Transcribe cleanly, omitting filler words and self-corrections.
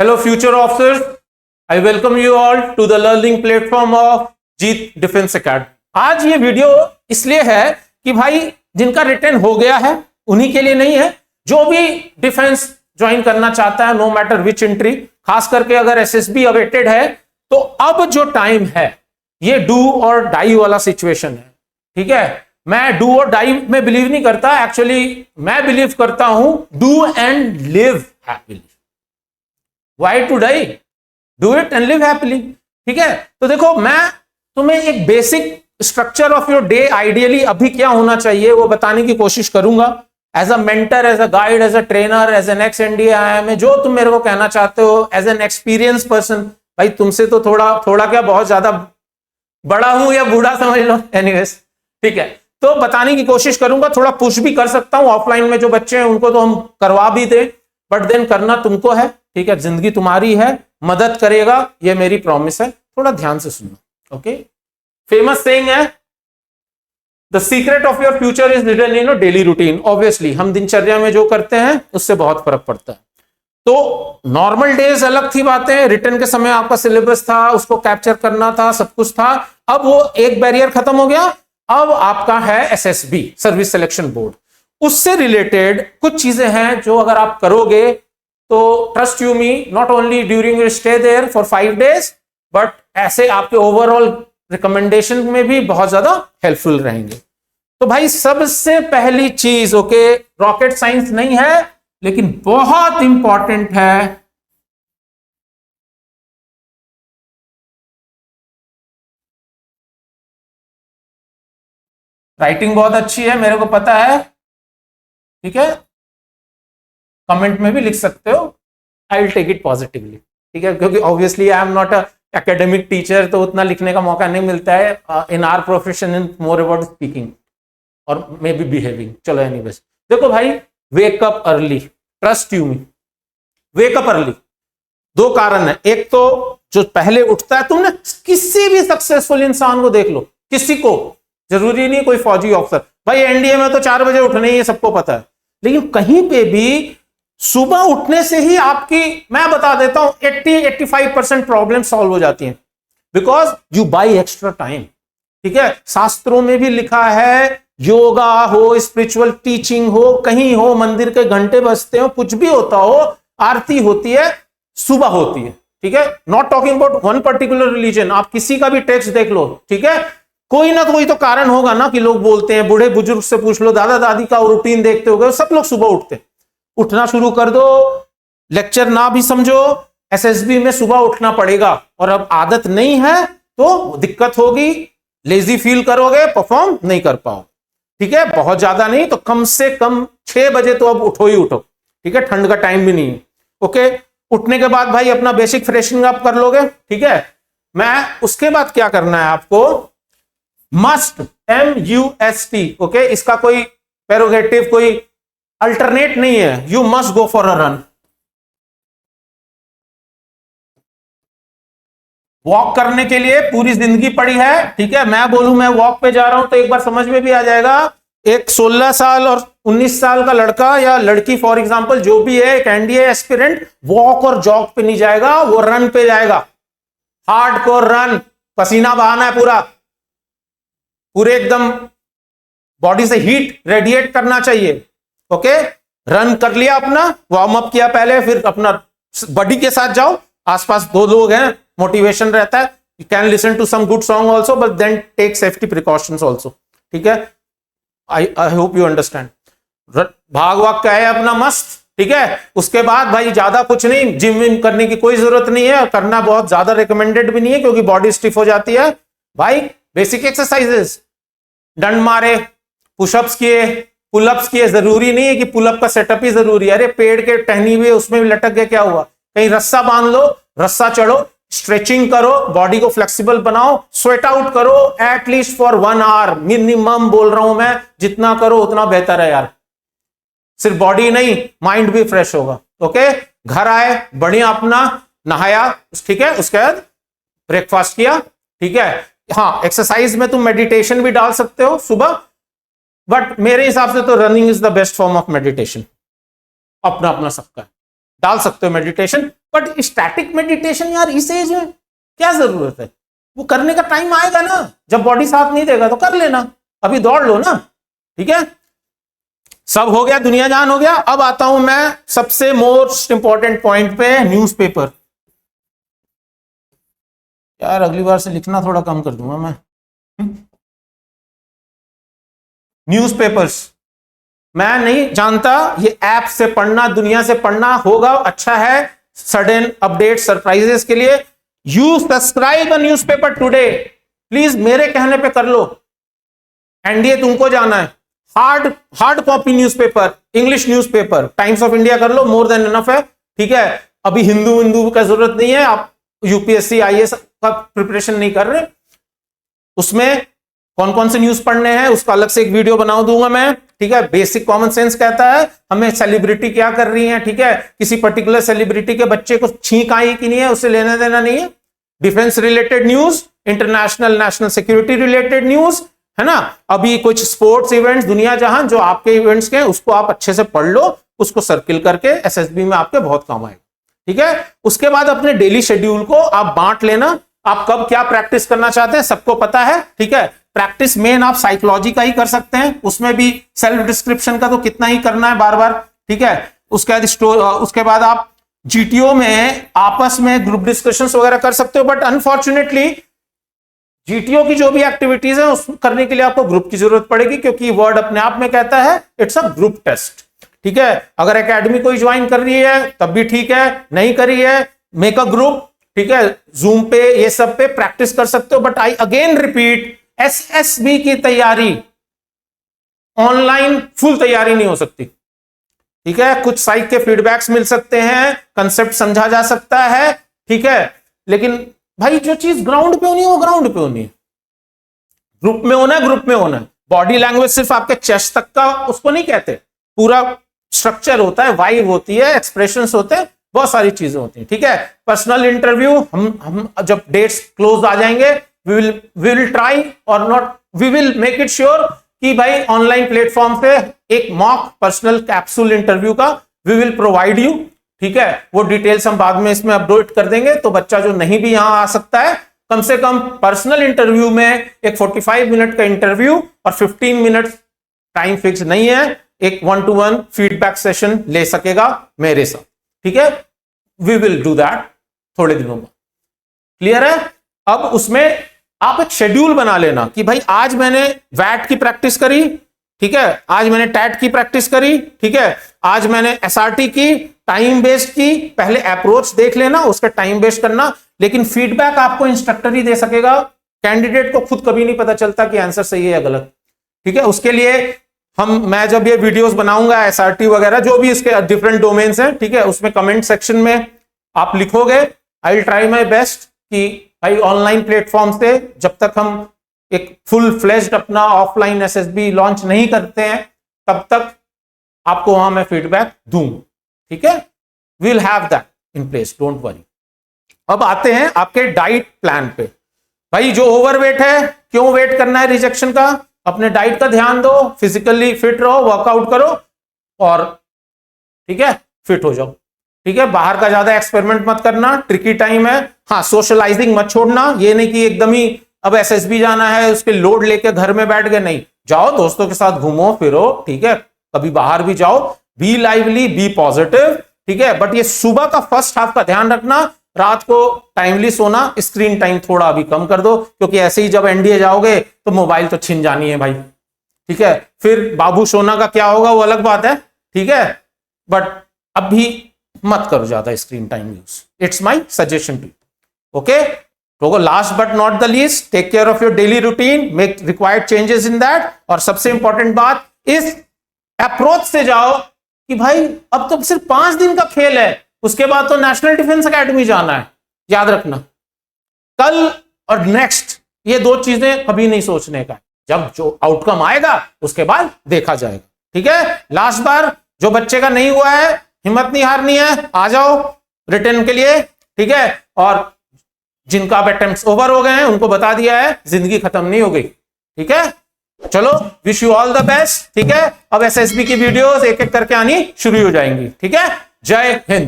Hello future officers, I welcome you all to the learning platform of Jeet defence academy. आज ये video इसलिए है कि भाई जिनका रिटर्न हो गया है उन्हीं के लिए नहीं है, जो भी डिफेंस ज्वाइन करना चाहता है नो मैटर विच एंट्री, खास करके अगर एसएसबी अवेटेड है तो अब जो टाइम है ये डू और डाई वाला सिचुएशन है। ठीक है, मैं डू और डाई में बिलीव नहीं करता, एक्चुअली मैं बिलीव करता हूं do and live happily. Why to die? Do it and live happily. ठीक है, तो देखो मैं तुम्हें एक basic structure of your day ideally अभी क्या होना चाहिए वो बताने की कोशिश करूंगा। As a mentor, as a guide, as a trainer, as an ex NDA I'm, जो तुम मेरे को कहना चाहते हो, एज एन एक्सपीरियंस पर्सन। भाई तुमसे तो थोड़ा क्या बहुत ज्यादा बड़ा हूं या बूढ़ा समझ लो, एनीवेज। ठीक है, तो बताने की कोशिश करूंगा, थोड़ा पुश भी कर सकता हूं। ऑफलाइन में जो बच्चे हैं उनको तो हम करवा भी दे, बट देन करना तुमको है। ठीक है, जिंदगी तुम्हारी है, मदद करेगा, ये मेरी प्रॉमिस है। थोड़ा ध्यान से सुनना। ओके, फेमस सेइंग है the secret of your future is written in your daily routine. Obviously हम दिनचर्या में जो करते हैं उससे बहुत फर्क पड़ता है। तो नॉर्मल डेज अलग थी बातें, रिटर्न के समय आपका सिलेबस था, उसको कैप्चर करना था, सब कुछ था। अब वो एक बैरियर खत्म हो गया, अब आपका है एसएसबी, सर्विस सिलेक्शन बोर्ड। उससे रिलेटेड कुछ चीजें हैं जो अगर आप करोगे तो trust you me, not only during your stay there for 5 days, but ऐसे आपके ओवरऑल रिकमेंडेशन में भी बहुत ज्यादा हेल्पफुल रहेंगे। तो भाई सबसे पहली चीज, ओके, रॉकेट साइंस नहीं है लेकिन बहुत इंपॉर्टेंट है, राइटिंग बहुत अच्छी है मेरे को पता है। ठीक है, कमेंट में भी लिख सकते हो, I will take it positively. ठीक है, क्योंकि obviously I am not a academic teacher, तो उतना लिखने का मौका नहीं मिलता है। In our profession in more about speaking और मे बी बिहेविंग। चलो एनीवेज, देखो भाई, wake up early, trust you me, wake up early. 2 कारण है। एक तो जो पहले उठता है, तुमने किसी भी सक्सेसफुल इंसान को देख लो, किसी को, जरूरी नहीं कोई फौजी ऑफिसर, भाई एनडीए में तो 4 बजे उठने ही सबको पता है, लेकिन कहीं पे भी सुबह उठने से ही आपकी, मैं बता देता हूं, 80-85% प्रॉब्लम सॉल्व हो जाती हैं, because you by extra time. ठीक है, शास्त्रों में भी लिखा है, योगा हो, स्पिरिचुअल टीचिंग हो, कहीं हो, मंदिर के घंटे बजते हो, कुछ भी होता हो, आरती होती है, सुबह होती है। ठीक है, not talking about one particular religion, आप किसी का भी टेक्स्ट देख लो। ठीक है, कोई ना कोई तो कारण होगा ना कि लोग बोलते हैं, बूढ़े बुजुर्ग से पूछ लो, दादा दादी का रूटीन देखते हो, सब लोग सुबह उठते हैं। उठना शुरू कर दो, लेक्चर ना भी समझो, एसएसबी में सुबह उठना पड़ेगा। और अब आदत नहीं है तो दिक्कत होगी, लेजी फील करोगे, परफॉर्म नहीं कर पाओ। ठीक है, बहुत ज्यादा नहीं तो कम से कम 6 बजे तो अब उठो ही उठो। ठीक है, ठंड का टाइम भी नहीं है। ओके, उठने के बाद भाई अपना बेसिक फ्रेशनिंग अप कर लोगे। ठीक है, मैं उसके बाद क्या करना है आपको, मस्ट, MUST। ओके, इसका कोई प्रेरोगेटिव, कोई अल्टरनेट नहीं है, you must go for a run. Walk करने के लिए पूरी जिंदगी पड़ी है। ठीक है, मैं बोलूं मैं वॉक पे जा रहा हूं तो एक बार समझ में भी आ जाएगा। एक 16 साल और 19 साल का लड़का या लड़की, फॉर एग्जांपल, जो भी है, एक एनडीए एस्पिरेंट, वॉक और जॉग पे नहीं जाएगा, वो रन पे जाएगा। हार्डकोर रन, पसीना बहाना है पूरे एकदम बॉडी से हीट रेडिएट करना चाहिए। ओके, रन कर लिया, अपना वार्म अप किया पहले, फिर अपना बॉडी के साथ जाओ, आसपास 2 लोग हैं, मोटिवेशन रहता है, you can listen to some good song also, but then take safety precautions also. ठीक है, आई होप यू अंडरस्टैंड। भाग वाग का है अपना मस्त। ठीक है, उसके बाद भाई ज्यादा कुछ नहीं, जिम विम करने की कोई जरूरत नहीं है, करना बहुत ज्यादा रिकमेंडेड भी नहीं है क्योंकि बॉडी स्टिफ हो जाती है। भाई बेसिक एक्सरसाइजेस, डंड मारे, पुशअप्स किए, पुलअप्स किए, जरूरी नहीं है कि पुलअप का सेटअप ही जरूरी है। अरे पेड़ के टहनी हुए उसमें भी लटक गए, क्या हुआ, कहीं रस्सा बांध लो, रस्सा चढ़ो, स्ट्रेचिंग करो, बॉडी को फ्लेक्सिबल बनाओ, स्वेट आउट करो एटलीस्ट फॉर 1 hour मिनिमम, बोल रहा हूं मैं, जितना करो उतना बेहतर है यार। सिर्फ बॉडी नहीं, माइंड भी फ्रेश होगा। ओके, घर आए, बढ़िया अपना नहाया, ठीक है, उसके बाद ब्रेकफास्ट किया। ठीक है, हाँ, एक्सरसाइज में तुम मेडिटेशन भी डाल सकते हो सुबह, बट मेरे हिसाब से तो running is the best form of meditation. अपना अपना सबका। डाल सकते हो मेडिटेशन, बट स्टैटिक मेडिटेशन यार इस एज में क्या जरूरत है? वो करने का टाइम आएगा ना, जब बॉडी साथ नहीं देगा तो कर लेना, अभी दौड़ लो ना, ठीक है। सब हो गया, दुनिया जान हो गया। अब आता हूं मैं सबसे मोस्ट इंपॉर्टेंट पॉइंट पे, न्यूज़पेपर। यार अगली बार से लिखना थोड़ा कम कर दूंगा मैं। न्यूज़पेपर्स मैं नहीं जानता, ये ऐप से पढ़ना, दुनिया से पढ़ना होगा, अच्छा है सडन अपडेट सरप्राइजेस के लिए। You subscribe a newspaper today, please मेरे कहने पे कर लो। एनडीए तुमको जाना है, hard copy newspaper, English newspaper, times of India कर लो, मोर देन इनफ है, ठीक है। अभी हिंदू का जरूरत नहीं है, आप यूपीएससी आईएएस का प्रिपरेशन नहीं कर रहे, उसमें कौन कौन से न्यूज पढ़ने हैं उसका अलग से एक वीडियो बना दूंगा मैं, ठीक है। बेसिक कॉमन सेंस कहता है हमें सेलिब्रिटी क्या कर रही है, ठीक है, किसी पर्टिकुलर सेलिब्रिटी के बच्चे को छींक आई कि नहीं है, उससे लेना देना नहीं है। Defence related news, international national security related news, है ना। अभी कुछ स्पोर्ट्स इवेंट्स दुनिया जहां जो आपके इवेंट्स के, उसको आप अच्छे से पढ़ लो, उसको सर्किल करके एसएसबी में आपके बहुत काम आएगा, ठीक है। उसके बाद अपने डेली शेड्यूल को आप बांट लेना, आप कब क्या प्रैक्टिस करना चाहते हैं सबको पता है, ठीक है। प्रैक्टिस मेन आप साइकोलॉजी का ही कर सकते हैं, उसमें भी सेल्फ डिस्क्रिप्शन का तो कितना ही करना है बार बार, ठीक है। उसके बाद आप जीटीओ में आपस में ग्रुप डिस्कशंस वगैरह कर सकते हो, बट अनफॉर्चुनेटली जीटीओ की जो भी एक्टिविटीज है उस करने के लिए आपको ग्रुप की जरूरत पड़ेगी, क्योंकि वर्ड अपने आप में कहता है इट्स अ ग्रुप टेस्ट, ठीक है। अगर एकेडमी कोई ज्वाइन कर रही है तब भी ठीक है, नहीं करी है मेक अ ग्रुप, ठीक है। जूम पे ये सब पे प्रैक्टिस कर सकते हो, but I again repeat, SSB की तैयारी ऑनलाइन फुल तैयारी नहीं हो सकती, ठीक है। कुछ साइट के फीडबैक्स मिल सकते हैं, कंसेप्ट समझा जा सकता है, ठीक है, लेकिन भाई जो चीज ग्राउंड पे होनी है वो ग्राउंड पे होनी है, ग्रुप में होना है, ग्रुप में होना है। बॉडी लैंग्वेज सिर्फ आपके चेस्ट तक का उसको नहीं कहते, पूरा स्ट्रक्चर होता है, वाइब होती है, एक्सप्रेशंस होते हैं, बहुत सारी चीजें होती हैं, ठीक है। पर्सनल इंटरव्यू हम जब डेट्स क्लोज आ जाएंगे, वी विल ट्राई और not, we will make it sure कि भाई ऑनलाइन प्लेटफॉर्म पे एक मॉक पर्सनल कैप्सूल इंटरव्यू का वी विल प्रोवाइड यू, ठीक है। वो डिटेल्स हम बाद में इसमें अपडेट कर देंगे, तो बच्चा जो नहीं भी यहां आ सकता है, कम से कम पर्सनल इंटरव्यू में एक 45 मिनट का इंटरव्यू और 15 मिनट टाइम फिक्स नहीं है, एक 1-to-1 फीडबैक सेशन ले सकेगा मेरे साथ, ठीक है। वी विल डू दैट थोड़े दिनों में, क्लियर है। अब उसमें आप एक शेड्यूल बना लेना कि भाई आज मैंने वैट की प्रैक्टिस करी, ठीक है, आज मैंने टैट की प्रैक्टिस करी, ठीक है, आज मैंने एसआरटी की, टाइम बेस्ड की, पहले अप्रोच देख लेना, उसका टाइम बेस्ड करना, लेकिन फीडबैक आपको इंस्ट्रक्टर ही दे सकेगा, कैंडिडेट को खुद कभी नहीं पता चलता कि आंसर सही है या गलत, ठीक है। उसके लिए मैं जब ये वीडियोस बनाऊंगा एसआरटी वगैरह जो भी इसके डिफरेंट डोमेन्स हैं, ठीक है, उसमें कमेंट सेक्शन में आप लिखोगे, I will try my best कि भाई ऑनलाइन प्लेटफॉर्म से जब तक हम एक फुल फ्लेज्ड अपना ऑफलाइन एसएसबी लॉन्च नहीं करते हैं तब तक आपको वहां मैं फीडबैक दूं, ठीक है। We will have that in place, don't worry. अब आते हैं आपके डाइट प्लान पे। भाई जो ओवरवेट है, क्यों वेट करना है रिजेक्शन का, अपने डाइट का ध्यान दो, फिजिकली फिट रहो, वर्कआउट करो और ठीक है फिट हो जाओ, ठीक है। बाहर का ज्यादा एक्सपेरिमेंट मत करना, ट्रिकी टाइम है। हाँ, सोशलाइजिंग मत छोड़ना, ये नहीं कि एकदम ही अब एसएसबी जाना है उसके लोड लेके घर में बैठ गए, नहीं, जाओ दोस्तों के साथ घूमो फिरो, ठीक है, कभी बाहर भी जाओ, बी लाइवली, बी पॉजिटिव, ठीक है। बट ये सुबह का फर्स्ट हाफ का ध्यान रखना, रात को टाइमली सोना, स्क्रीन टाइम थोड़ा अभी कम कर दो, क्योंकि ऐसे ही जब एनडीए जाओगे तो मोबाइल तो छिन जानी है भाई, ठीक है। फिर बाबू सोना का क्या होगा वो अलग बात है, ठीक है, बट अभी मत करो ज्यादा screen time use, it's my suggestion too, okay. तो last but not the least, take care of your daily routine, make required changes in that, और सबसे इंपॉर्टेंट बात, इस अप्रोच से जाओ कि भाई अब तो सिर्फ 5 दिन का खेल है, उसके बाद तो नेशनल डिफेंस एकेडमी जाना है, याद रखना। कल और नेक्स्ट ये 2 चीजें कभी नहीं सोचने का, जब जो आउटकम आएगा उसके बाद देखा जाएगा, ठीक है। लास्ट बार जो बच्चे का नहीं हुआ है, हिम्मत नहीं हारनी है, आ जाओ रिटर्न के लिए, ठीक है। और जिनका अब अटेम्प्ट्स ओवर हो गए हैं उनको बता दिया है, जिंदगी खत्म नहीं हो गई, ठीक है। चलो, wish you all the best, ठीक है। अब एसएसबी की वीडियोस एक एक करके आनी शुरू हो जाएंगी, ठीक है। जय हिंद।